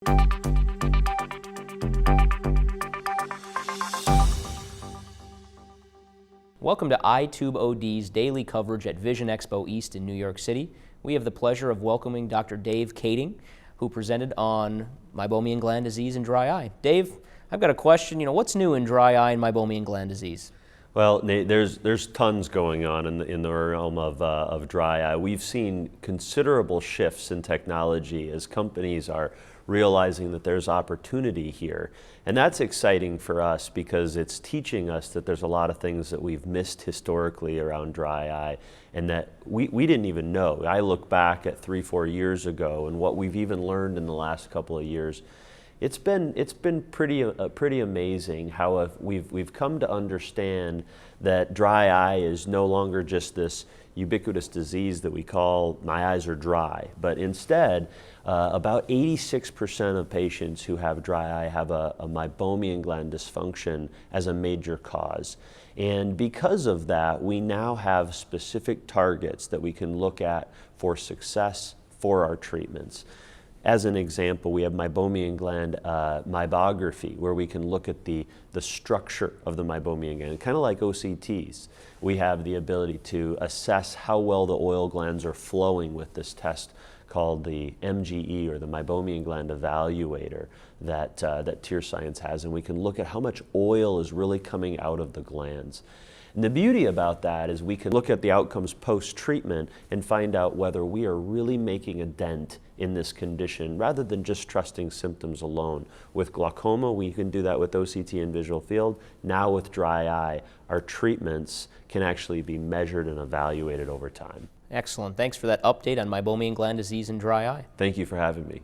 Welcome to Eyetube OD's daily coverage at Vision Expo East in New York City. We have the pleasure of welcoming Dr. Dave Kading, who presented on meibomian gland disease and dry eye. Dave, I've got a question. What's new in dry eye and meibomian gland disease? Well, Nate, there's tons going on in the realm of dry eye. We've seen considerable shifts in technology as companies are realizing that there's opportunity here. And that's exciting for us because it's teaching us that there's a lot of things that we've missed historically around dry eye and that we didn't even know. I look back at 3-4 years ago and what we've even learned in the last couple of years. It's been pretty amazing how we've come to understand that dry eye is no longer just this ubiquitous disease that we call my eyes are dry, but instead about 86% of patients who have dry eye have a meibomian gland dysfunction as a major cause. And because of that, we now have specific targets that we can look at for success for our treatments. As an example, we have meibomian gland meibography, where we can look at the structure of the meibomian gland. Kind of like OCTs, we have the ability to assess how well the oil glands are flowing with this test called the MGE, or the meibomian gland evaluator, that Tear Science has, and we can look at how much oil is really coming out of the glands. And the beauty about that is we can look at the outcomes post-treatment and find out whether we are really making a dent in this condition rather than just trusting symptoms alone. With glaucoma, we can do that with OCT and visual field. Now with dry eye, our treatments can actually be measured and evaluated over time. Excellent. Thanks for that update on meibomian gland disease and dry eye. Thank you for having me.